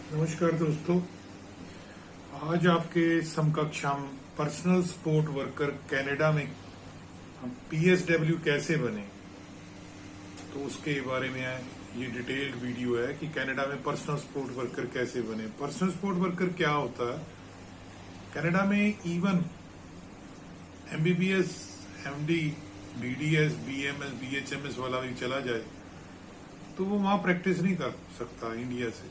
नमस्कार दोस्तों। आज आपके समकक्ष हम पर्सनल सपोर्ट वर्कर कनाडा में हम पीएसडब्ल्यू कैसे बने, तो उसके बारे में ये डिटेल्ड वीडियो है कि कनाडा में पर्सनल सपोर्ट वर्कर कैसे बने। पर्सनल सपोर्ट वर्कर क्या होता है? कनाडा में even MBBS, MD, BDS, BMS, BHMS वाला भी चला जाए तो वो वहां प्रैक्टिस नहीं कर सकता इंडिया से,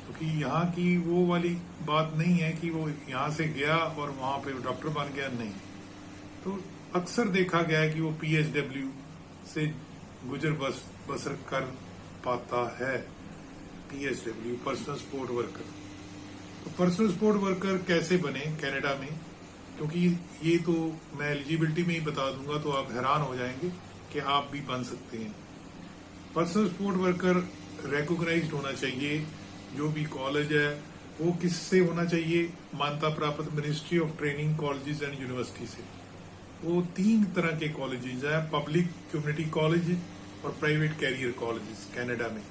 क्योंकि यहाँ की वो वाली बात नहीं है कि वो यहाँ से गया और वहां पे डॉक्टर बन गया। नहीं, तो अक्सर देखा गया है कि वो पीएसडब्ल्यू से गुजर बसर कर पाता है पीएसडब्ल्यू, पर्सनल सपोर्ट वर्कर। तो पर्सनल सपोर्ट वर्कर कैसे बने कनाडा में, क्योंकि ये तो मैं एलिजिबिलिटी में ही बता दूंगा तो आप हैरान हो जाएंगे कि आप भी बन सकते हैं। पर्सनल सपोर्ट वर्कर रिकॉग्नाइज्ड होना चाहिए। जो भी कॉलेज है वो किससे होना चाहिए? मान्यता प्राप्त ministry of training colleges and university से। वो 3 तरह के कॉलेजेस हैं, पब्लिक कम्युनिटी कॉलेज और प्राइवेट कैरियर कॉलेजेस कनाडा में,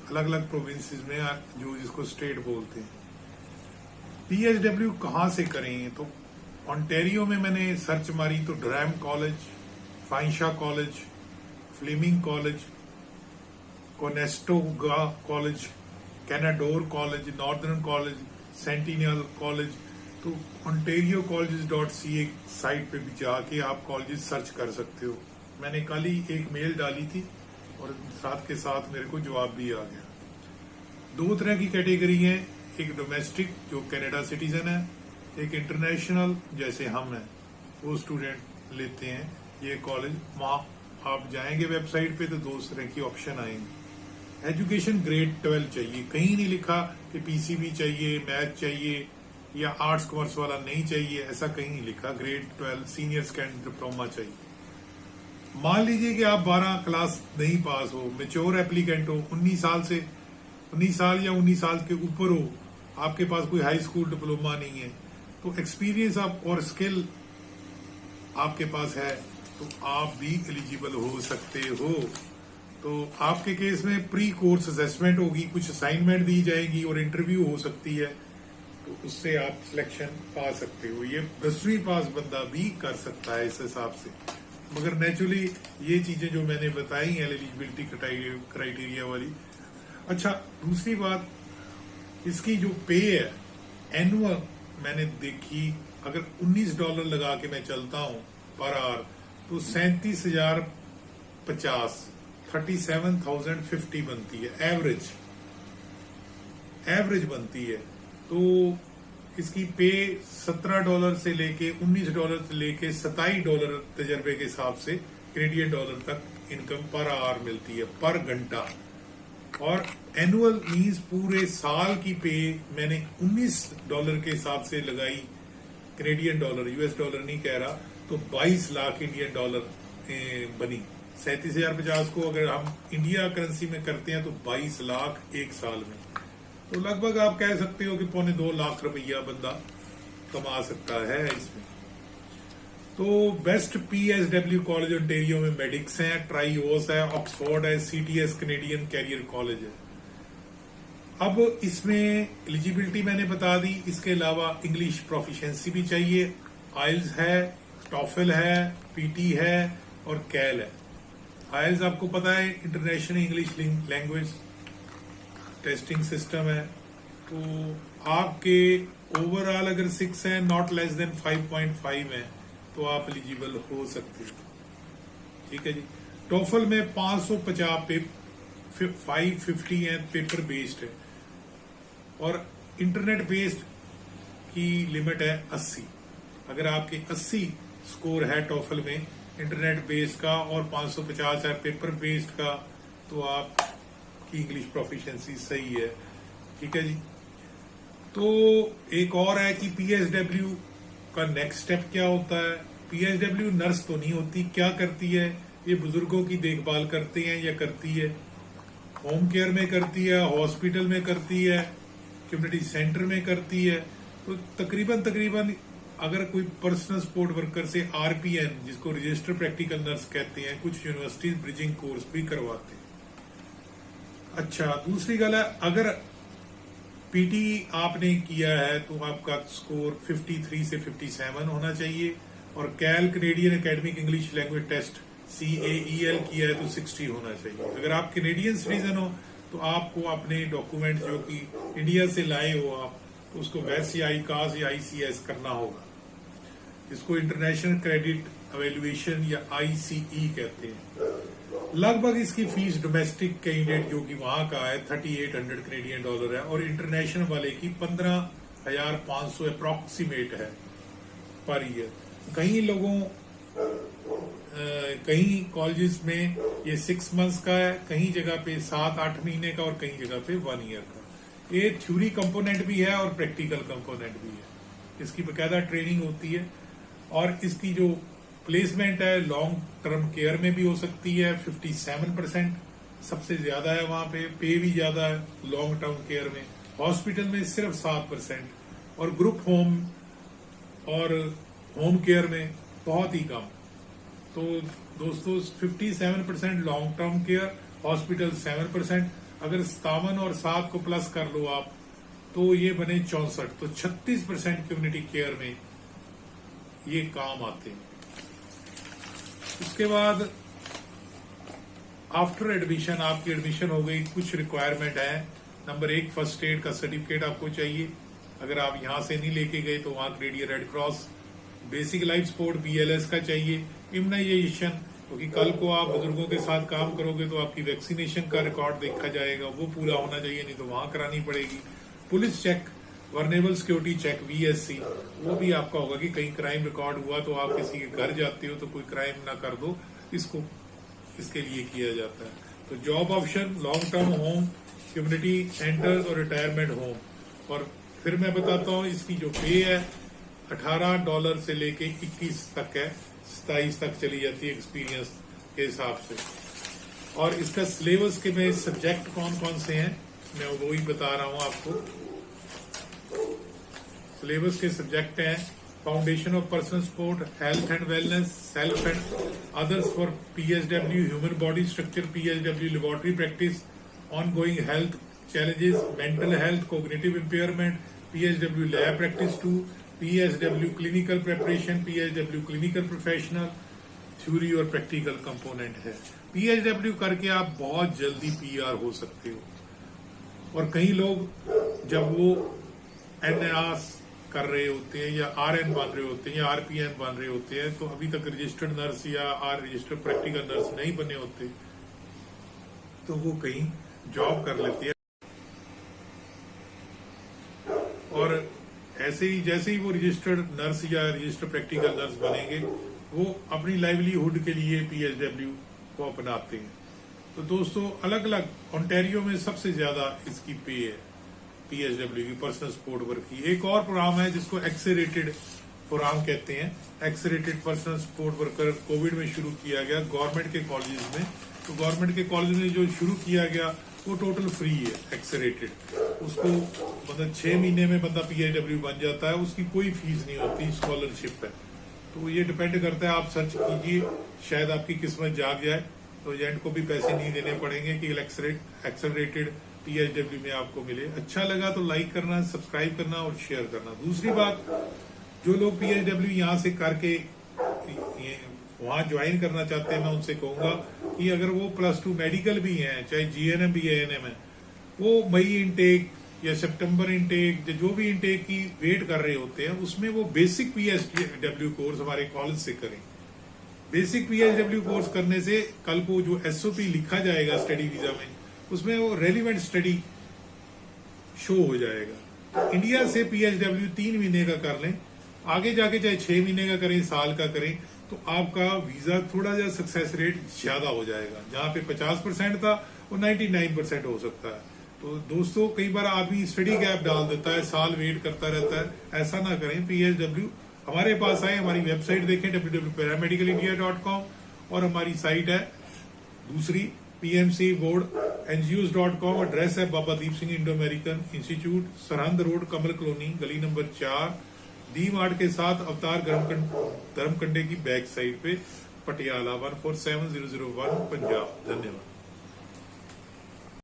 अलग अलग प्रोविंसेस में, जो जिसको स्टेट बोलते हैं। पीएसडब्ल्यू कहाँ से करें? तो ऑन्टेरियो में मैंने सर्च मारी तो Durham college, Fanshawe college, Fleming college, Conestoga college, Canadore college, Northern college, Centennial college. तो ontariocolleges.ca साइट पे भी जाके आप कॉलेजेस सर्च कर सकते हो। मैंने कल ही एक मेल डाली थी और साथ के साथ मेरे को जवाब भी आ गया। 2 तरह की कैटेगरी है, एक डोमेस्टिक जो कनाडा सिटीजन है, एक इंटरनेशनल जैसे हम हैं, वो स्टूडेंट लेते हैं ये कॉलेज। वहां आप जाएंगे वेबसाइट पे तो 2 तरह की ऑप्शन आएंगे। एजुकेशन ग्रेड 12 चाहिए, कहीं नहीं लिखा कि पीसीबी चाहिए, मैथ चाहिए या आर्ट्स कॉमर्स वाला नहीं चाहिए, ऐसा कहीं नहीं लिखा। ग्रेड 12 सीनियर सेकेंडरी डिप्लोमा चाहिए। मान लीजिए कि आप 12 क्लास नहीं पास हो, मेच्योर एप्लीकेंट हो, 19 साल या 19 साल के ऊपर हो, आपके पास कोई हाई स्कूल डिप्लोमा नहीं है, तो एक्सपीरियंस आप और स्किल आपके पास है, तो आप भी एलिजिबल हो सकते हो। तो आपके केस में प्री कोर्स असेसमेंट होगी, कुछ असाइनमेंट दी जाएगी और इंटरव्यू हो सकती है, तो उससे आप सिलेक्शन पा सकते हो। ये 10वीं पास बंदा भी कर सकता है इस हिसाब से, मगर नेचुरली ये चीजें जो मैंने बताई हैं एलिजिबिलिटी क्राइटेरिया वाली। अच्छा, दूसरी बात, इसकी जो पे है एनुअल मैंने देखी, अगर $19 लगा के मैं चलता हूं पर आवर तो 37,050 37,050 बनती है, एवरेज बनती है। तो इसकी पे $17 से लेके $19 से लेके $27 तजर्बे के हिसाब से कैनेडियन डॉलर तक इनकम पर आवर मिलती है, पर घंटा। और एनुअल मीन्स पूरे साल की पे मैंने $19 के हिसाब से लगाई, कैनेडियन डॉलर, यूएस डॉलर नहीं कह रहा, तो 22 लाख इंडियन डॉलर बनी। 37,050 को अगर हम इंडिया करेंसी में करते हैं तो 22 लाख एक साल में, तो लगभग आप कह सकते हो कि 2.25 लाख रुपया बंदा कमा सकता है इसमें। तो बेस्ट पीएसडब्ल्यू कॉलेज ओंटारियो में मेडिक्स है, ट्राईओस है, ऑक्सफोर्ड है, सीटीएस कैनेडियन कैरियर कॉलेज है। अब इसमें एलिजिबिलिटी मैंने बता दी, इसके अलावा इंग्लिश प्रोफिशिएंसी भी चाहिए। आइल्स है, टॉफल है, पीटी है और कैल है। आइल्स आपको पता है international English language testing system है। तो आपके ओवरऑल अगर 6 है, नॉट लेस देन 5.5 है, तो आप एलिजिबल हो सकते हो। ठीक है जी। टॉफल में 550 550 है, पेपर बेस्ड है, और इंटरनेट बेस्ड की लिमिट है 80। अगर आपके 80 स्कोर है टॉफल में इंटरनेट बेस्ड का और 550 है पेपर बेस्ड का, तो आपकी इंग्लिश प्रोफिशिएंसी सही है। ठीक है जी। तो एक और है कि पीएसडब्ल्यू का नेक्स्ट स्टेप क्या होता है। पीएसडब्ल्यू नर्स तो नहीं होती, क्या करती है? ये बुजुर्गों की देखभाल करते हैं या करती है, होम केयर में करती है, हॉस्पिटल में करती है, कम्युनिटी सेंटर में करती है। तो तकरीबन अगर कोई पर्सनल सपोर्ट वर्कर से आरपीएन, जिसको रजिस्टर प्रैक्टिकल नर्स कहते हैं, कुछ यूनिवर्सिटीज ब्रिजिंग कोर्स भी करवाते हैं। अच्छा, दूसरी गल है, अगर पीटी आपने किया है तो आपका स्कोर 53 से 57 होना चाहिए, और CAEL Canadian academic English language test CAEL किया है तो 60 होना चाहिए। अगर आप कैनेडियन सिटीजन हो तो आपको अपने डॉक्यूमेंट जो कि इंडिया से लाए हो आप, तो उसको वैसे ICAS या ICS करना होगा। इसको इंटरनेशनल क्रेडिट एवेल्युएशन या ICE कहते हैं। लगभग इसकी फीस डोमेस्टिक कैंडिडेट जो कि वहां का है 3800 कैनेडियन डॉलर है, और इंटरनेशनल वाले की 15,500 अप्रोक्सीमेट है पर ईयर। कई लोगों कई कॉलेजेस में ये 6 मंथ्स का है, कहीं जगह पे 7-8 महीने का, और कहीं जगह पे 1 ईयर का। ये थ्योरी कंपोनेंट भी है और प्रैक्टिकल कंपोनेंट भी है। इसकी बकायदा ट्रेनिंग होती है, और इसकी जो प्लेसमेंट है लॉन्ग टर्म केयर में भी हो सकती है। 57% सबसे ज्यादा है वहां पे भी ज्यादा है लॉन्ग टर्म केयर में। हॉस्पिटल में सिर्फ 7%, और ग्रुप होम और होम केयर में बहुत ही कम। तो दोस्तों 57% लॉन्ग टर्म केयर, हॉस्पिटल 7%, अगर 57 और 7 को प्लस कर लो आप तो ये बने 64, तो 36% कम्युनिटी केयर में ये काम आते हैं। उसके बाद आफ्टर एडमिशन आपकी एडमिशन हो गई, कुछ रिक्वायरमेंट है। नंबर 1, फर्स्ट एड का सर्टिफिकेट आपको चाहिए। अगर आप यहां से नहीं लेके गए तो वहां Canadian red cross. Basic life support BLS का चाहिए। इम्यूनाइजेशन, क्योंकि कल को आप बुजुर्गों के साथ काम करोगे तो आपकी वैक्सीनेशन का रिकॉर्ड देखा जाएगा, वो पूरा होना चाहिए, नहीं तो वहां करानी पड़ेगी। Police check, vulnerable security check VSC, वो भी आपका होगा कि कहीं क्राइम रिकॉर्ड हुआ तो आप किसी के घर जाते हो तो कोई क्राइम ना कर दो, इसके लिए किया जाता है। तो job option, long term home, community centres और रिटायरमेंट होम। और फिर मैं बताता हूँ इसकी जो पे है $18 से लेके 21 तक है, 27 तक चली जाती है एक्सपीरियंस के हिसाब से। और इसका सिलेबस के में सब्जेक्ट कौन कौन से हैं मैं वो ही बता रहा हूं आपको। सिलेबस के सब्जेक्ट हैं foundation of personal support, health and wellness, self and others for PSW, human body structure PSW, laboratory practice, ongoing health challenges, mental health, cognitive impairment, PSW lab practice 2, PSW clinical preparation, PSW clinical professional, theory और practical component है। PSW करके आप बहुत जल्दी PR हो सकते हो। और कई लोग जब वो NAS कर रहे होते हैं या RN बन रहे होते हैं या RPN बन रहे होते हैं, तो अभी तक रजिस्टर्ड नर्स या रजिस्टर्ड प्रैक्टिकल नर्स नहीं बने होते, तो वो कहीं जॉब कर लेते हैं। और ऐसे ही जैसे ही वो रजिस्टर्ड नर्स या रजिस्टर्ड प्रैक्टिकल नर्स बनेंगे, वो अपनी लाइवलीहुड के लिए PSW को अपनाते हैं। तो दोस्तों अलग अलग ओंटारियो में सबसे ज्यादा इसकी पे है PSW की, पर्सनल सपोर्ट वर्क की। एक और प्रोग्राम है जिसको एक्सेलरेटेड प्रोग्राम कहते हैं, accelerated personal support worker, Covid में शुरू किया गया गवर्नमेंट के कॉलेजेस में। तो गवर्नमेंट के कॉलेज में जो शुरू किया गया वो टोटल फ्री है एक्सेलरेटेड। उसको मतलब 6 महीने में बंदा PSW बन जाता है, उसकी कोई फीस नहीं होती, स्कॉलरशिप है। तो ये डिपेंड करता है, आप सर्च कीजिए, शायद आपकी किस्मत जाग जाए तो एजेंट को भी पैसे नहीं देने पड़ेंगे कि एक्सेलरेटेड PSW में आपको मिले। अच्छा लगा तो लाइक करना, सब्सक्राइब करना और शेयर करना। दूसरी बात, जो लोग PSW यहाँ से करके वहां ज्वाइन करना चाहते हैं, मैं उनसे कहूंगा कि अगर वो +2 मेडिकल भी हैं, चाहे GNM भी ANM है, वो मई इनटेक या सितंबर इनटेक, जो भी इनटेक की वेट कर रहे होते हैं, उसमें वो बेसिक PSW कोर्स हमारे कॉलेज से करें। बेसिक PSW कोर्स करने से कल को जो SOP लिखा जाएगा स्टडी वीजा में, उसमें वो रेलिवेंट स्टडी शो हो जाएगा। इंडिया से PSW 3 महीने का कर लें, आगे जाके चाहे 6 महीने का करें, साल का करें, तो आपका वीजा थोड़ा सा सक्सेस रेट ज्यादा हो जाएगा। जहां पे 50% था वो 99% हो सकता है। तो दोस्तों कई बार आदमी स्टडी गैप डाल देता है, साल वेट करता रहता है, ऐसा ना करें। PSW हमारे पास आए, हमारी वेबसाइट देखें www.paramedicalindia.com, और हमारी साइट है दूसरी PMCBoardNGOs.com। एड्रेस है Baba Deep Singh Indo American institute, Sirhind road, Kamal colony, गली नंबर 4, डी मार्ट के साथ, अवतार धर्मकंडे की बैक साइड पे, पटियाला 147001 पंजाब। धन्यवाद।